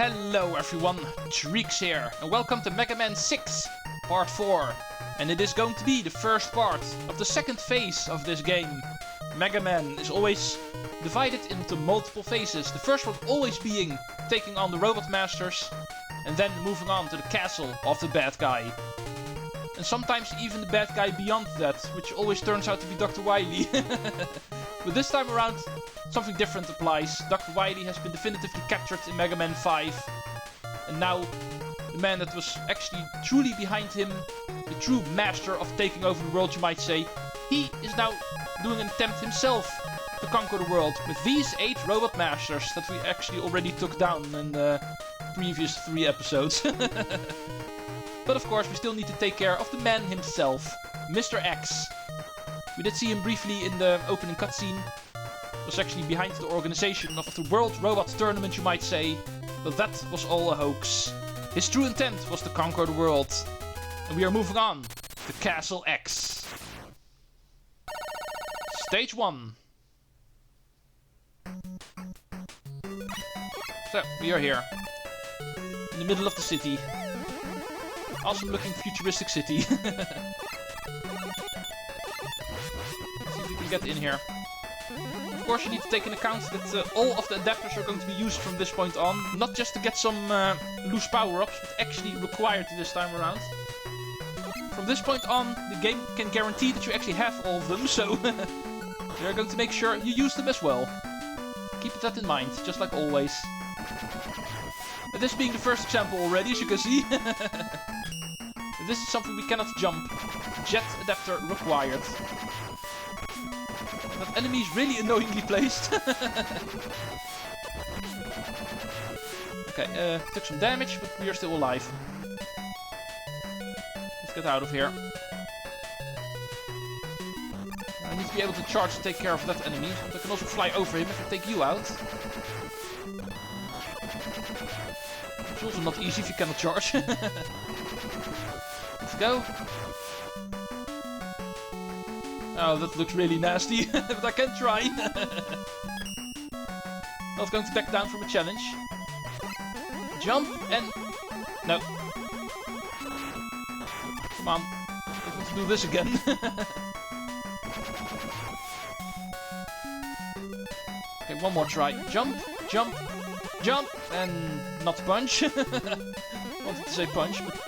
Hello everyone, Treecks here, and welcome to Mega Man 6, Part 4. And it is going to be the first part of the second phase of this game. Mega Man is always divided into multiple phases. The first one always being taking on the Robot Masters, and then moving on to the castle of the bad guy. And sometimes even the bad guy beyond that, which always turns out to be Dr. Wily. But this time around, something different applies. Dr. Wily has been definitively captured in Mega Man 5. And now, the man that was actually truly behind him, the true master of taking over the world, you might say, he is now doing an attempt himself to conquer the world with these 8 robot masters that we actually already took down in the previous 3 episodes. But of course, we still need to take care of the man himself, Mr. X. We did see him briefly in the opening cutscene. Was actually behind the organization of the World Robot Tournament, you might say, but that was all a hoax. His true intent was to conquer the world. And we are moving on to Castle X. Stage 1. So, we are here. In the middle of the city. Awesome looking futuristic city. Let's see if we can get in here. Of course, you need to take into account that all of the adapters are going to be used from this point on. Not just to get some loose power-ups, but actually required this time around. From this point on, the game can guarantee that you actually have all of them, so they're going to make sure you use them as well. Keep that in mind, just like always. And this being the first example already, as you can see. This is something we cannot jump. Jet adapter required. That enemy is really annoyingly placed. Okay, took some damage, but we are still alive. Let's get out of here. I need to be able to charge to take care of that enemy. But I can also fly over him if I take you out. It's also not easy if you cannot charge. Let's go. Oh, that looks really nasty, but I can try. Not going to back down from a challenge. Jump and... No. Come on. I want to do this again. Okay, one more try. Jump, jump, jump, and not punch. Wanted to say punch, but...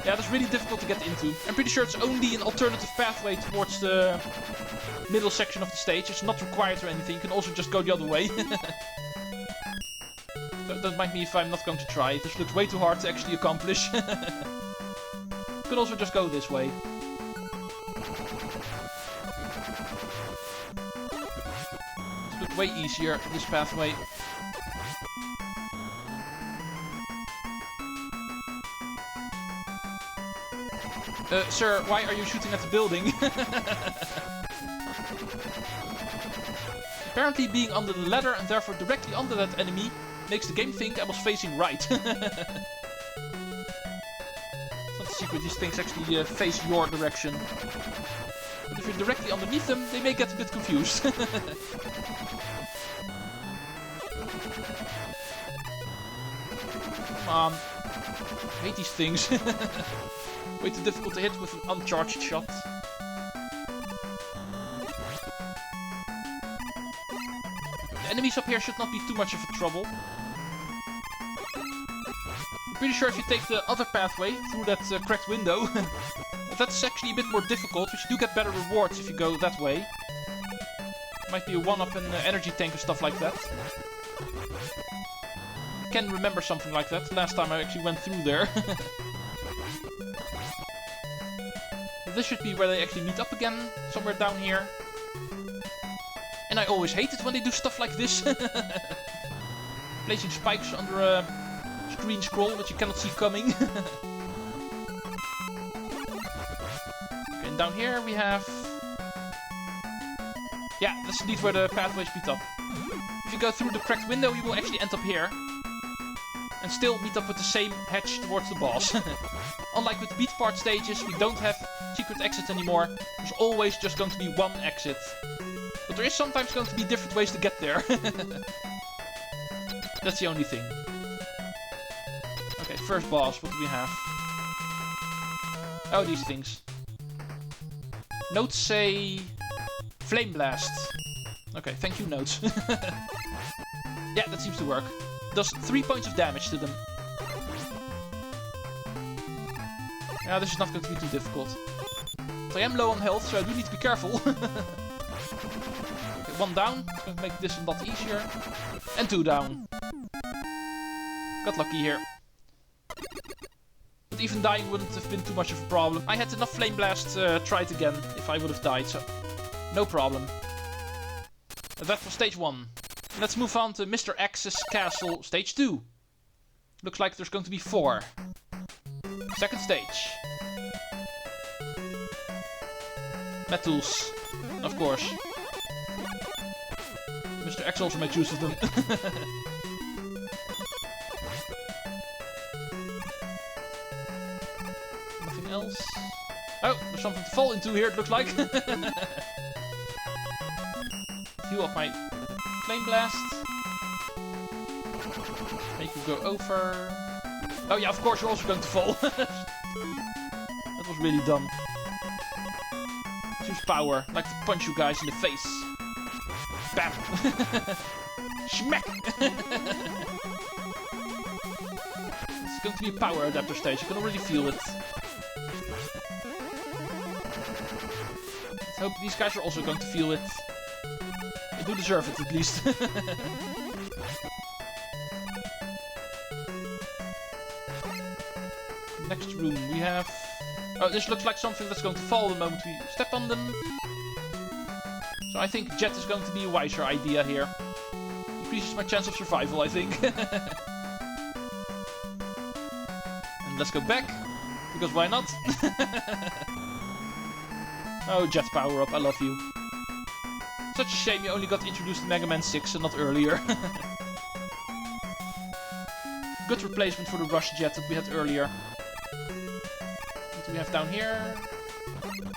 Yeah, that's really difficult to get into. I'm pretty sure it's only an alternative pathway towards the middle section of the stage. It's not required or anything. You can also just go the other way. Don't mind me if I'm not going to try. This looks way too hard to actually accomplish. You could also just go this way. This looks way easier, this pathway. Sir, why are you shooting at the building? Apparently being under the ladder and therefore directly under that enemy makes the game think I was facing right. It's not a secret, these things actually face your direction. But if you're directly underneath them, they may get a bit confused. Come on. I hate these things. Way too difficult to hit with an uncharged shot. The enemies up here should not be too much of a trouble. I'm pretty sure if you take the other pathway through that cracked window, that's actually a bit more difficult, but you do get better rewards if you go that way. Might be a one-up in energy tank or stuff like that. I can remember something like that. Last time I actually went through there. This should be where they actually meet up again, somewhere down here. And I always hate it when they do stuff like this. Placing spikes under a screen scroll that you cannot see coming. Okay, and down here we have... Yeah, that's indeed where the pathways meet up. If you go through the cracked window, you will actually end up here. And still meet up with the same hatch towards the boss. Unlike with the beat part stages, we don't have secret exits anymore. There's always just going to be one exit. But there is sometimes going to be different ways to get there. That's the only thing. Okay, first boss. What do we have? Oh, these things. Notes say... Flame Blast. Okay, thank you, notes. Yeah, that seems to work. Does 3 points of damage to them. Yeah, this is not going to be too difficult. But I am low on health, so I do need to be careful. Okay, 1 down. It's going to make this a lot easier. And 2 down. Got lucky here. But even dying wouldn't have been too much of a problem. I had enough Flame Blast tried again if I would have died, so no problem. That was stage 1. Let's move on to Mr. X's castle, stage 2. Looks like there's going to be 4. Second stage. Metals, of course. Mr. X also makes use of them. Nothing else. Oh, there's something to fall into here, it looks like. Heal up my Flame Blast. Make you go over. Oh yeah, of course you're also going to fall. That was really dumb. Use power. I like to punch you guys in the face. Bam! Schmack! It's going to be a power adapter stage. You can already feel it. Let's hope these guys are also going to feel it. They do deserve it, at least. Next room we have... Oh, this looks like something that's going to fall the moment we step on them. So I think Jet is going to be a wiser idea here. Increases my chance of survival, I think. And let's go back, because why not? Oh, Jet power up, I love you. Such a shame you only got introduced in Mega Man 6 and not earlier. Good replacement for the Rush Jet that we had earlier. What do we have down here?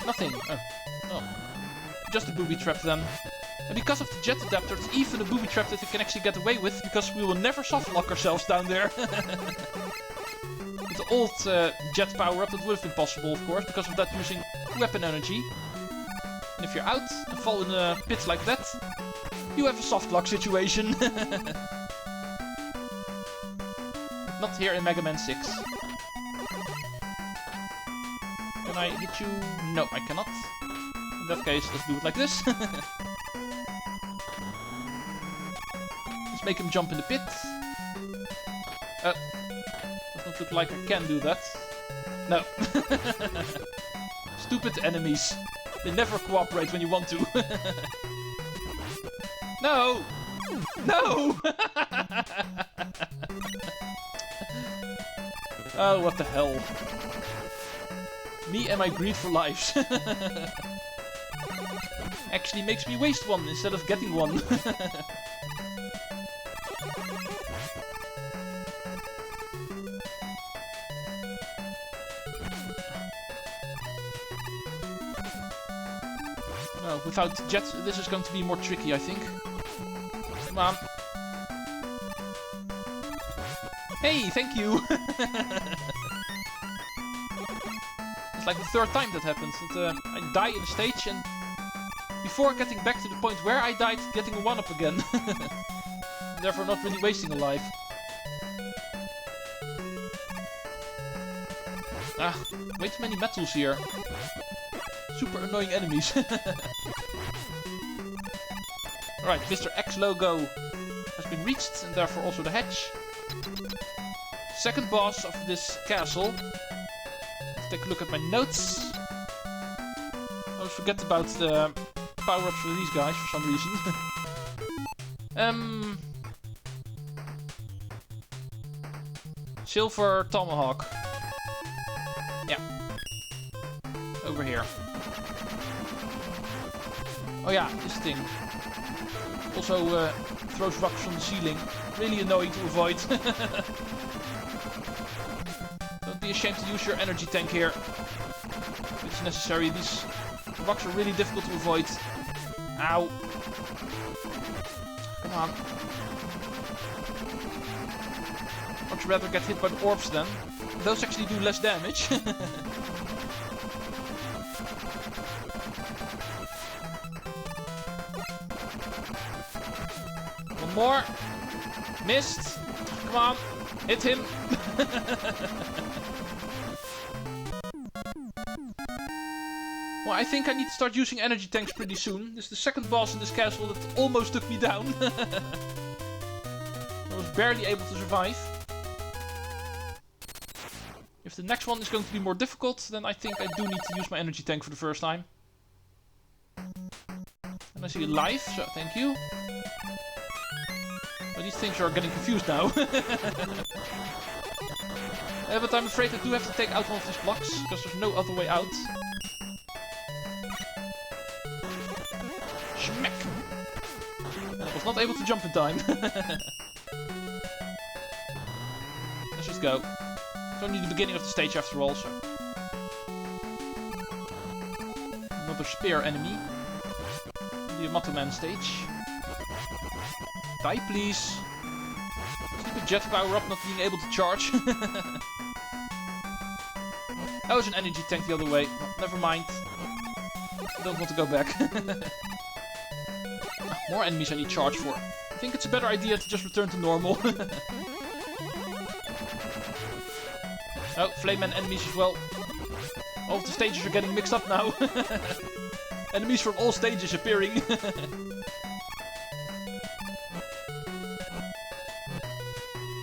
Nothing. Oh. Just a booby trap then. And because of the jet adapter, it's even a booby trap that we can actually get away with, because we will never soft lock ourselves down there. With the old jet power up, that would have been possible, of course, because of that using weapon energy. And if you're out and fall in a pit like that, you have a soft lock situation. Not here in Mega Man 6. Can I hit you? No, I cannot. In that case, let's do it like this. Let's make him jump in the pit. Does not look like I can do that. No. Stupid enemies. They never cooperate when you want to. No! No! Oh, what the hell. Me and my greed for lives. Actually makes me waste one instead of getting one. No, without Jet, this is going to be more tricky, I think. Come on. Hey, thank you! It's like the third time that happens. That, I die in a stage and before getting back to the point where I died, getting a 1-up again. Therefore not really wasting a life. Ah, way too many metals here. Super annoying enemies. Alright, Mr. X logo has been reached and therefore also the hatch. Second boss of this castle. Let's take a look at my notes. I always forget about the power-ups for these guys for some reason. Silver Tomahawk. Yeah. Over here. Oh yeah, this thing. Also throws rocks from the ceiling. Really annoying to avoid. Don't be ashamed to use your energy tank here. If it's necessary. These rocks are really difficult to avoid. Ow. Come on. much rather get hit by the orbs then. Those actually do less damage. One more. Missed. Come on. Hit him. Well, I think I need to start using energy tanks pretty soon. This is the second boss in this castle that almost took me down. I was barely able to survive. If the next one is going to be more difficult, then I think I do need to use my energy tank for the first time. And I see a life, so thank you. But these things are getting confused now. But I'm afraid I do have to take out one of these blocks, because there's no other way out. Schmeck! And I was not able to jump in time. Let's just go. It's only the beginning of the stage after all, so... Another spear enemy. The Yamato Man stage. Die, please. Stupid jet power up, not being able to charge. That was an energy tank the other way. Never mind. I don't want to go back. More enemies I need charge for. I think it's a better idea to just return to normal. Oh, flame man enemies as well. All of the stages are getting mixed up now. Enemies from all stages appearing.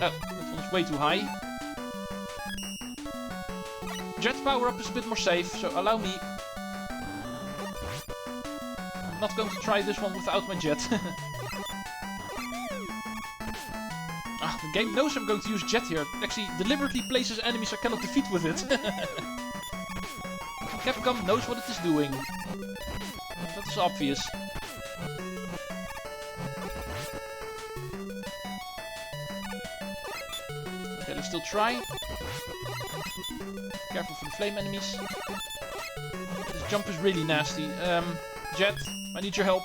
Oh, that one's way too high. Jet power up is a bit more safe, so allow me. I'm not going to try this one without my jet. The game knows I'm going to use jet here. It actually deliberately places enemies I cannot defeat with it. Capcom knows what it is doing. That is obvious. Okay, let's still try. Careful for the flame enemies. This jump is really nasty. Jet, I need your help.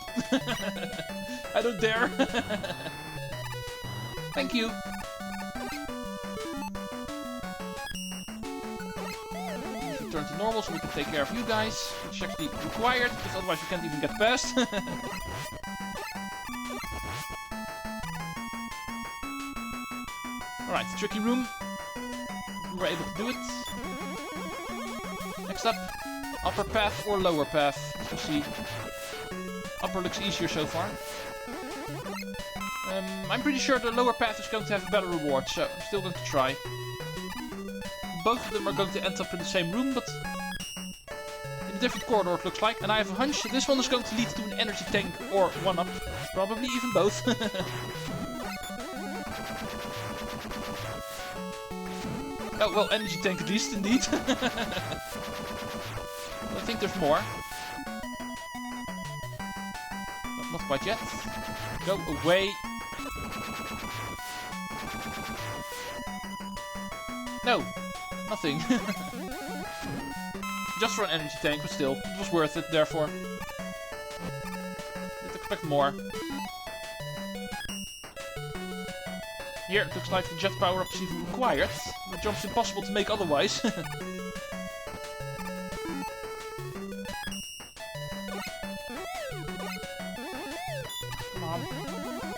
I don't dare. Thank you. Return to normal so we can take care of you guys. Which is actually required, because otherwise we can't even get past. Alright, tricky room. We were able to do it. Next up, upper path or lower path. Let's see. Upper looks easier so far. I'm pretty sure the lower path is going to have a better reward, so I'm still going to try. Both of them are going to end up in the same room, but in a different corridor it looks like. And I have a hunch that this one is going to lead to an energy tank or one-up. Probably even both. Oh, well, energy tank at least, indeed. I think there's more. Not quite yet. Go away. No, nothing. Just for an energy tank, but still, it was worth it, therefore. Didn't expect more. Here, it looks like the jet power-up is even required. The jump's impossible to make otherwise. Come on.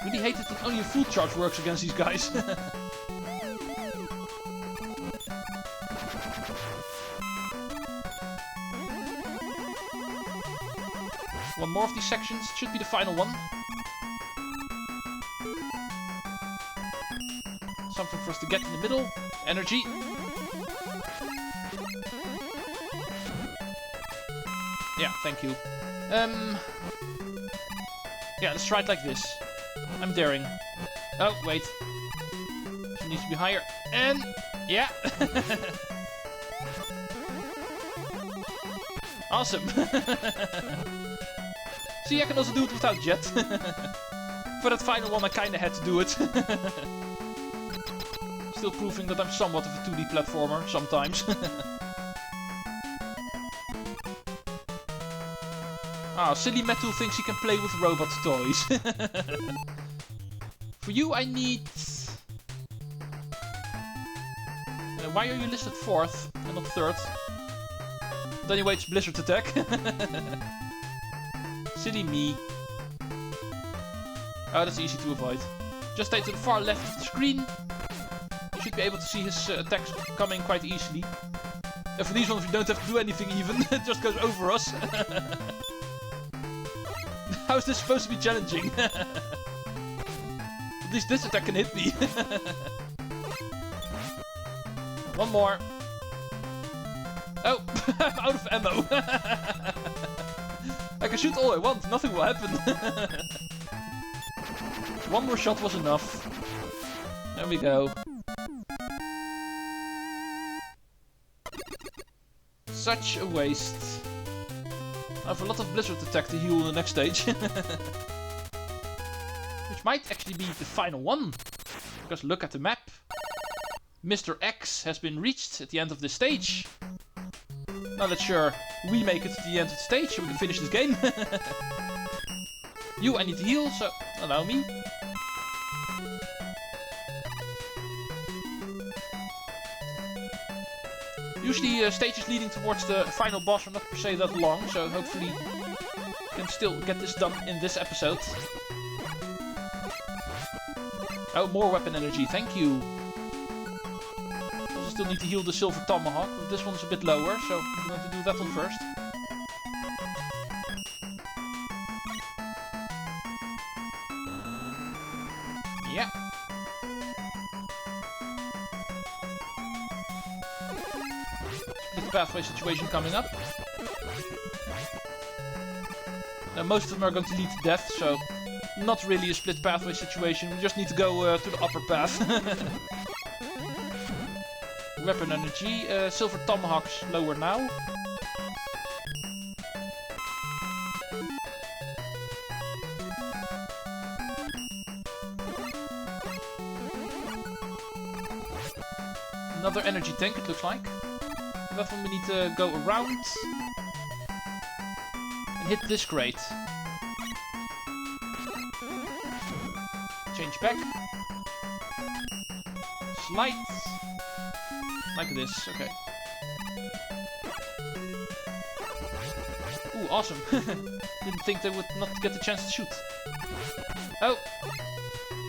Really hate it that only a full charge works against these guys. One more of these sections, should be the final one. Something for us to get in the middle. Energy. Yeah, thank you. Yeah, let's try it like this. I'm daring. Oh, wait. She needs to be higher. And... yeah! Awesome! See, I can also do it without jet. For that final one, I kinda had to do it. Still proving that I'm somewhat of a 2D platformer, sometimes. Ah, silly Metal thinks he can play with robot toys. Why are you listed 4th and not 3rd? But anyway, it's Blizzard attack. Silly me. Oh, that's easy to avoid. Just stay to the far left of the screen. You should be able to see his attacks coming quite easily. And for these ones, we don't have to do anything even. It just goes over us. How is this supposed to be challenging? At least this attack can hit me. One more. Oh, I'm out of ammo. I can shoot all I want, nothing will happen. One more shot was enough. There we go. Such a waste. I have a lot of Blizzard attack to heal in the next stage. Which might actually be the final one. Because look at the map. Mr. X has been reached at the end of this stage. Now let's sure we make it to the end of the stage so we can finish this game. I need to heal, so allow me. Usually stages leading towards the final boss are not per se that long, so hopefully we can still get this done in this episode. Oh, more weapon energy, thank you. Also still need to heal the Silver Tomahawk, but this one's a bit lower, so I'm going to do that one first. Yeah. Split pathway situation coming up. Now most of them are going to lead to death, so not really a split pathway situation. We just need to go to the upper path. Weapon energy. Silver Tomahawk's lower now. Another energy tank, it looks like. That one we need to go around and hit this crate. Change back. Slide. Like this, okay. Ooh, awesome. Didn't think they would not get the chance to shoot. Oh!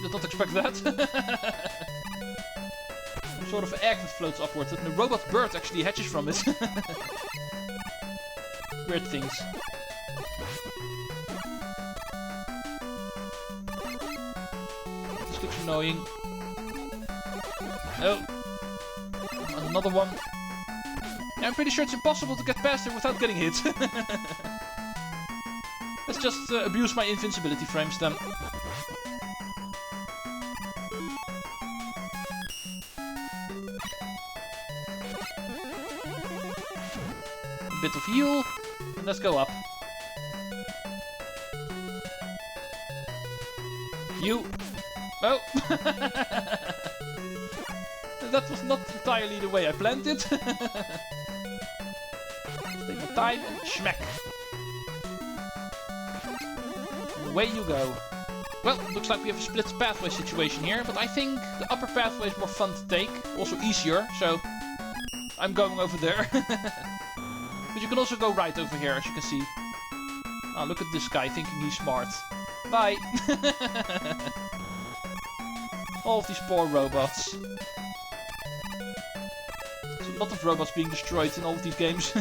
Did not expect that. Sort of egg that floats upwards, and the robot bird actually hatches from it. Weird things. This looks annoying. Oh. And another one. Yeah, I'm pretty sure it's impossible to get past it without getting hit. Let's just abuse my invincibility frames then. Bit of heal, and let's go up. You. Oh! That was not entirely the way I planned it. Take my time and schmack. Away you go. Well, looks like we have a split pathway situation here, but I think the upper pathway is more fun to take, also easier, so I'm going over there. But you can also go right over here, as you can see. Oh, look at this guy thinking he's smart. Bye! All of these poor robots. There's a lot of robots being destroyed in all of these games.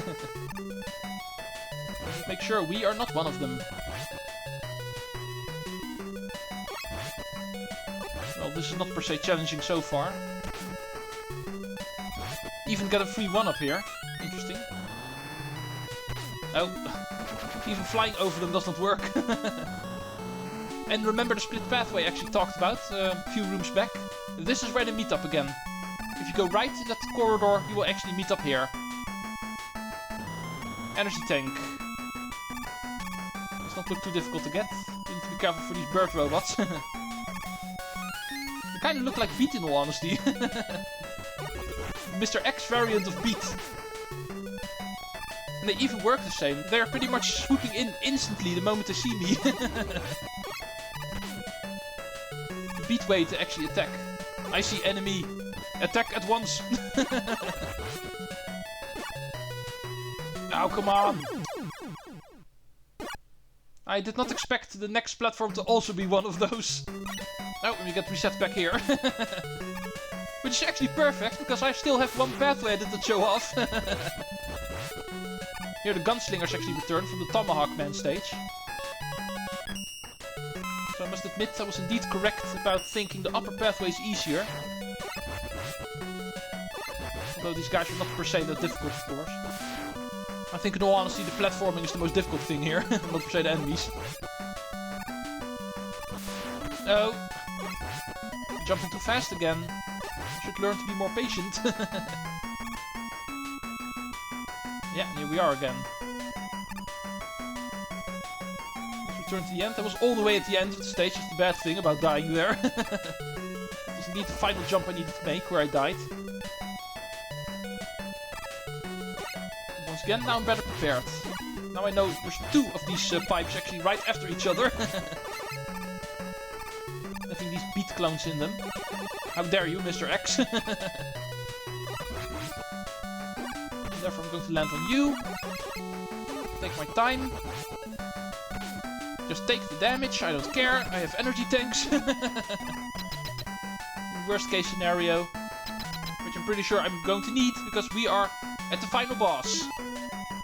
Make sure we are not one of them. Well, this is not per se challenging so far. Even get a free one-up here. Interesting. Oh, even flying over them does not work. And remember the split pathway I actually talked about a few rooms back? This is where they meet up again. If you go right in that corridor, you will actually meet up here. Energy tank. Does not look too difficult to get. You need to be careful for these bird robots. They kind of look like Beat in all honesty. Mr. X variant of Beat. And they even work the same. They're pretty much swooping in instantly the moment they see me. The beat way to actually attack. I see enemy. Attack at once. Now, come on. I did not expect the next platform to also be one of those. Oh, and we get reset back here. Which is actually perfect, because I still have one pathway I didn't show off. Here the gunslingers actually return from the Tomahawk Man stage. So I must admit I was indeed correct about thinking the upper pathway is easier. Although these guys are not per se that difficult, of course. I think in all honesty the platforming is the most difficult thing here, not per se the enemies. Oh. Jumping too fast again. I should learn to be more patient. Yeah, here we are again. Let's return to the end. I was all the way at the end of the stage. That's the bad thing about dying there. It was indeed the final jump I needed to make where I died. And once again, now I'm better prepared. Now I know there's two of these pipes actually right after each other. Having these beat clones in them. How dare you, Mr. X? Therefore I'm going to land on you. Take my time. Just take the damage, I don't care. I have energy tanks. Worst case scenario. Which I'm pretty sure I'm going to need, because we are at the final boss.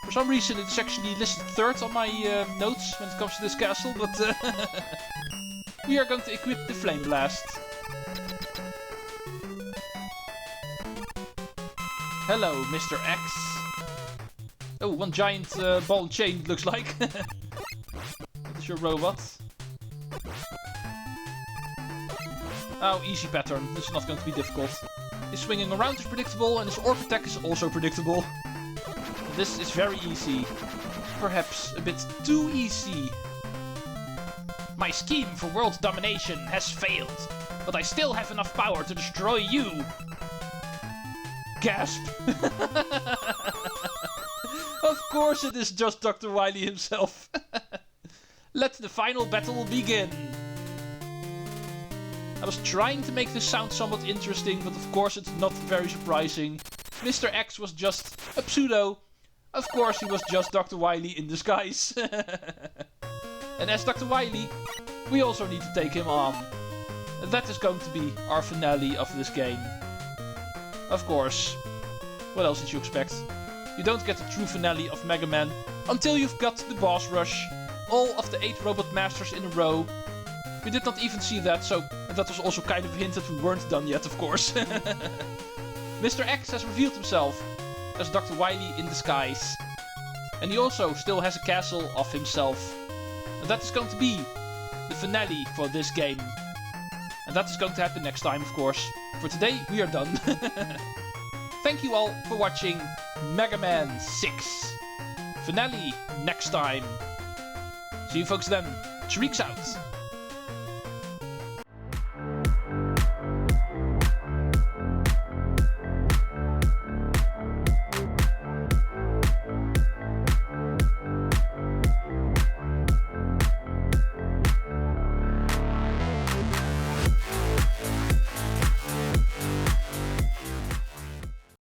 For some reason it's actually listed third on my notes when it comes to this castle, but we are going to equip the Flame Blast. Hello, Mr. X. Oh, one giant ball and chain, it looks like. That is your robot. Oh, easy pattern. This is not going to be difficult. His swinging around is predictable, and his orb attack is also predictable. This is very easy. Perhaps a bit too easy. My scheme for world domination has failed, but I still have enough power to destroy you. Gasp! Of course it is just Dr. Wily himself. Let the final battle begin. I was trying to make this sound somewhat interesting, but of course it's not very surprising. Mr. X was just a pseudo. Of course he was just Dr. Wily in disguise. And as Dr. Wily, we also need to take him on. That is going to be our finale of this game. Of course. What else did you expect? You don't get the true finale of Mega Man until you've got the boss rush. All of the 8 robot masters in a row. We did not even see that, so that was also kind of a hint that we weren't done yet, of course. Mr. X has revealed himself as Dr. Wily in disguise. And he also still has a castle of himself. And that is going to be the finale for this game. And that is going to happen next time, of course. For today, we are done. Thank you all for watching Mega Man 6. Finale next time. See you folks then. Treecks out.